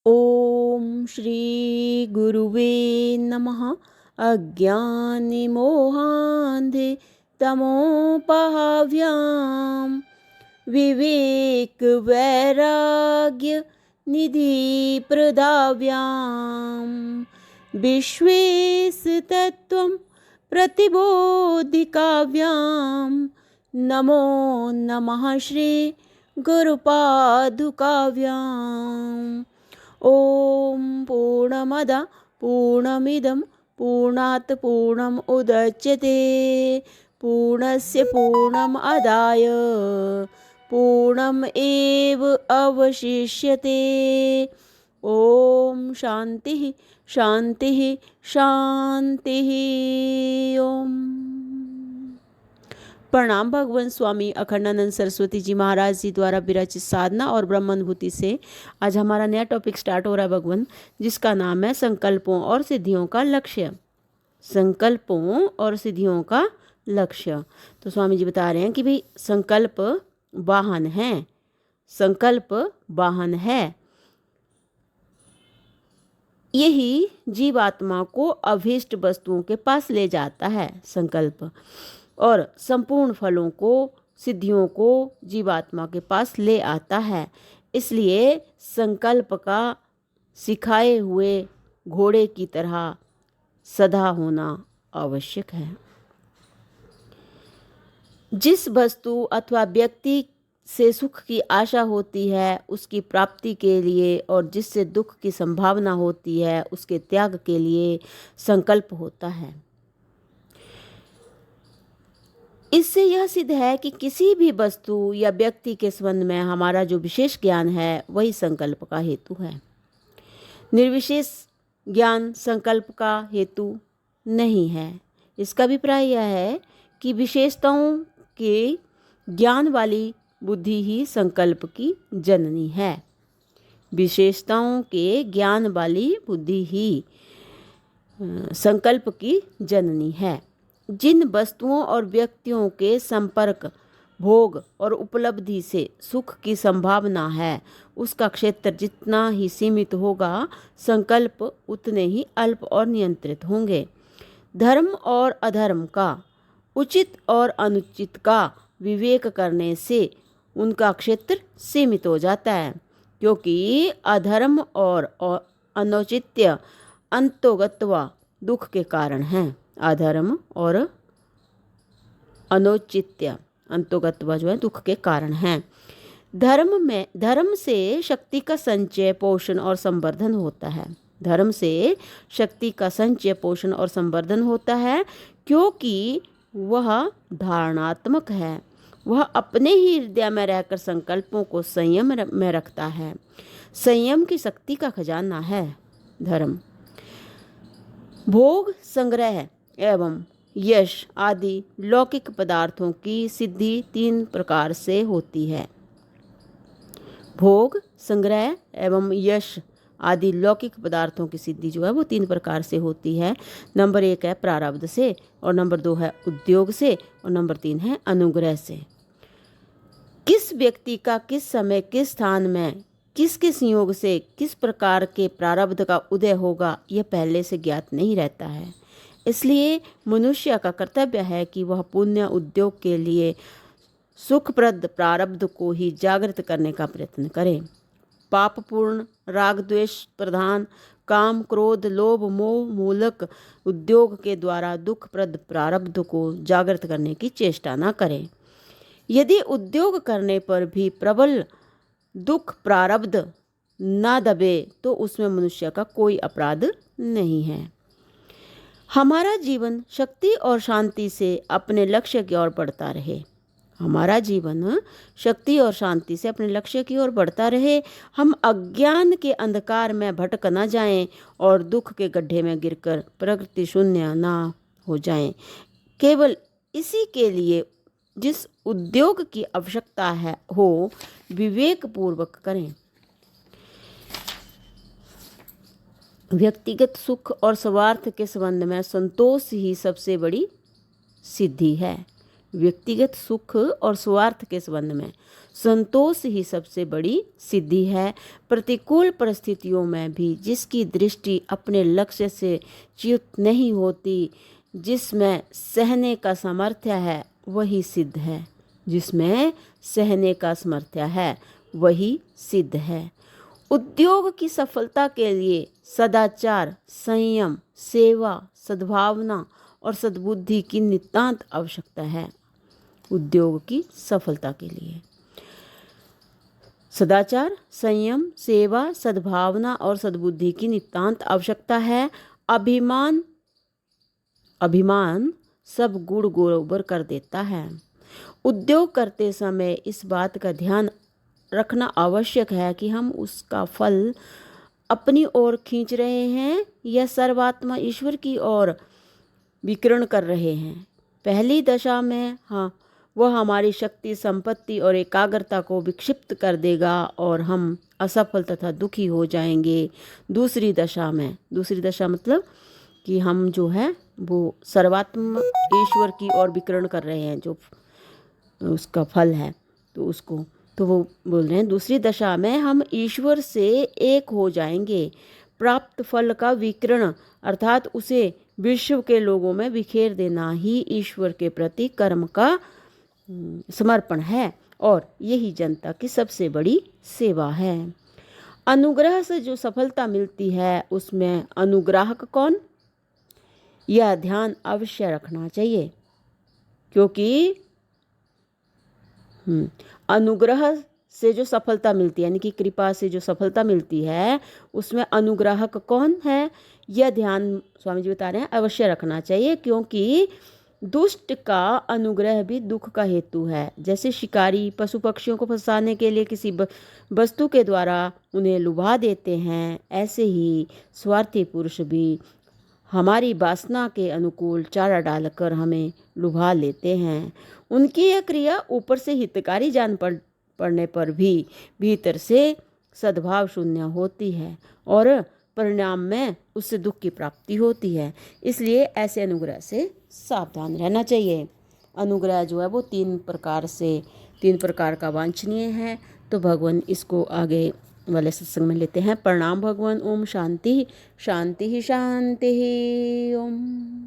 ओम श्री गुरुवे नमः। अज्ञानिमोहान्धे तमोपहाव्यां विवेक वैराग्य निधि प्रदाव्यां विश्वेश तत्त्वं प्रतिबोधिकाव्यां नमो नमः श्री गुरुपादुकाव्याम्। ओम पूर्णमद पूर्णमिदं पूर्णात् पूर्णम् उदच्यते पूर्णस्य पूर्णमादाय पूर्णमेव अवशिष्यते। ओम शांतिः शांतिः शांतिः। ओम। प्रणाम। भगवान स्वामी अखंडानंद सरस्वती जी महाराज जी द्वारा विरचित साधना और ब्रह्मानुभूति से आज हमारा नया टॉपिक स्टार्ट हो रहा है भगवान, जिसका नाम है संकल्पों और सिद्धियों का लक्ष्य। संकल्पों और सिद्धियों का लक्ष्य। तो स्वामी जी बता रहे हैं कि भाई संकल्प वाहन है, संकल्प वाहन है। यही जीवात्मा को अभीष्ट वस्तुओं के पास ले जाता है संकल्प, और संपूर्ण फलों को, सिद्धियों को जीवात्मा के पास ले आता है। इसलिए संकल्प का सिखाए हुए घोड़े की तरह सदा होना आवश्यक है। जिस वस्तु अथवा व्यक्ति से सुख की आशा होती है उसकी प्राप्ति के लिए, और जिससे दुख की संभावना होती है उसके त्याग के लिए संकल्प होता है। इससे यह सिद्ध है कि किसी भी वस्तु या व्यक्ति के संबंध में हमारा जो विशेष ज्ञान है वही संकल्प का हेतु है। निर्विशेष ज्ञान संकल्प का हेतु नहीं है। इसका अभिप्राय यह है कि विशेषताओं के ज्ञान वाली बुद्धि ही संकल्प की जननी है। विशेषताओं के ज्ञान वाली बुद्धि ही संकल्प की जननी है। जिन वस्तुओं और व्यक्तियों के संपर्क, भोग और उपलब्धि से सुख की संभावना है उसका क्षेत्र जितना ही सीमित होगा, संकल्प उतने ही अल्प और नियंत्रित होंगे। धर्म और अधर्म का, उचित और अनुचित का विवेक करने से उनका क्षेत्र सीमित हो जाता है, क्योंकि अधर्म और अनौचित्य अंतोगत्वा दुख के कारण हैं। अधर्म और अनौचित्य अंतोगत्वा जो है दुख के कारण हैं। धर्म से शक्ति का संचय, पोषण और संवर्धन होता है। धर्म से शक्ति का संचय, पोषण और संवर्धन होता है, क्योंकि वह धारणात्मक है। वह अपने ही हृदय में रहकर संकल्पों को संयम में रखता है। संयम की शक्ति का खजाना है धर्म। भोग, संग्रह एवं यश आदि लौकिक पदार्थों की सिद्धि तीन प्रकार से होती है। भोग, संग्रह एवं यश आदि लौकिक पदार्थों की सिद्धि जो है वो तीन प्रकार से होती है। नंबर 1 है प्रारब्ध से, और नंबर 2 है उद्योग से, और नंबर 3 है अनुग्रह से। किस व्यक्ति का किस समय, किस स्थान में, किस किस योग से किस प्रकार के प्रारब्ध का उदय होगा यह पहले से ज्ञात नहीं रहता है। इसलिए मनुष्य का कर्तव्य है कि वह पुण्य उद्योग के लिए सुखप्रद प्रारब्ध को ही जागृत करने का प्रयत्न करे। पापपूर्ण, राग द्वेष प्रधान, काम क्रोध लोभ मोह मूलक उद्योग के द्वारा दुखप्रद प्रारब्ध को जागृत करने की चेष्टा न करें। यदि उद्योग करने पर भी प्रबल दुख प्रारब्ध न दबे तो उसमें मनुष्य का कोई अपराध नहीं है। हमारा जीवन शक्ति और शांति से अपने लक्ष्य की ओर बढ़ता रहे। हमारा जीवन शक्ति और शांति से अपने लक्ष्य की ओर बढ़ता रहे। हम अज्ञान के अंधकार में भटक न जाएं और दुख के गड्ढे में गिरकर प्रकृति शून्य ना हो जाएं। केवल इसी के लिए जिस उद्योग की आवश्यकता है हो विवेक पूर्वक करें। व्यक्तिगत सुख और स्वार्थ के संबंध में संतोष ही सबसे बड़ी सिद्धि है। व्यक्तिगत सुख और स्वार्थ के संबंध में संतोष ही सबसे बड़ी सिद्धि है। प्रतिकूल परिस्थितियों में भी जिसकी दृष्टि अपने लक्ष्य से च्युत नहीं होती, जिसमें सहने का सामर्थ्य है, वही सिद्ध है। जिसमें सहने का सामर्थ्य है वही सिद्ध है। उद्योग की सफलता के लिए सदाचार, संयम, सेवा, सद्भावना और सद्बुद्धि की नितांत आवश्यकता है। उद्योग की सफलता के लिए सदाचार, संयम, सेवा, सद्भावना और सद्बुद्धि की नितांत आवश्यकता है। अभिमान सब गुण गोबर कर देता है। उद्योग करते समय इस बात का ध्यान रखना आवश्यक है कि हम उसका फल अपनी ओर खींच रहे हैं या सर्वात्मा ईश्वर की ओर विकिरण कर रहे हैं। पहली दशा में वह हमारी शक्ति, संपत्ति और एकाग्रता को विक्षिप्त कर देगा और हम असफल तथा दुखी हो जाएंगे। दूसरी दशा मतलब कि हम जो है वो सर्वात्मा ईश्वर की ओर विकिरण कर रहे हैं, जो उसका फल है तो वो बोल रहे हैं दूसरी दशा में हम ईश्वर से एक हो जाएंगे। प्राप्त फल का विकिरण अर्थात उसे विश्व के लोगों में बिखेर देना ही ईश्वर के प्रति कर्म का समर्पण है और यही जनता की सबसे बड़ी सेवा है। अनुग्रह से जो सफलता मिलती है उसमें अनुग्राहक कौन, यह ध्यान अवश्य रखना चाहिए, क्योंकि अनुग्रह से जो सफलता मिलती है यानी कि कृपा से जो सफलता मिलती है उसमें अनुग्राहक कौन है, यह ध्यान स्वामी जी बता रहे हैं अवश्य रखना चाहिए, क्योंकि दुष्ट का अनुग्रह भी दुख का हेतु है। जैसे शिकारी पशु पक्षियों को फंसाने के लिए किसी वस्तु के द्वारा उन्हें लुभा देते हैं, ऐसे ही स्वार्थी पुरुष भी हमारी वासना के अनुकूल चारा डालकर हमें लुभा लेते हैं। उनकी यह क्रिया ऊपर से हितकारी जान पड़ने पर भी भीतर से सद्भाव शून्य होती है और परिणाम में उससे दुख की प्राप्ति होती है। इसलिए ऐसे अनुग्रह से सावधान रहना चाहिए। अनुग्रह जो है वो तीन प्रकार का वांछनीय है। तो भगवान इसको आगे वाले सत्संग में लेते हैं। प्रणाम भगवान। ओम शांति शांति शांति। ओम।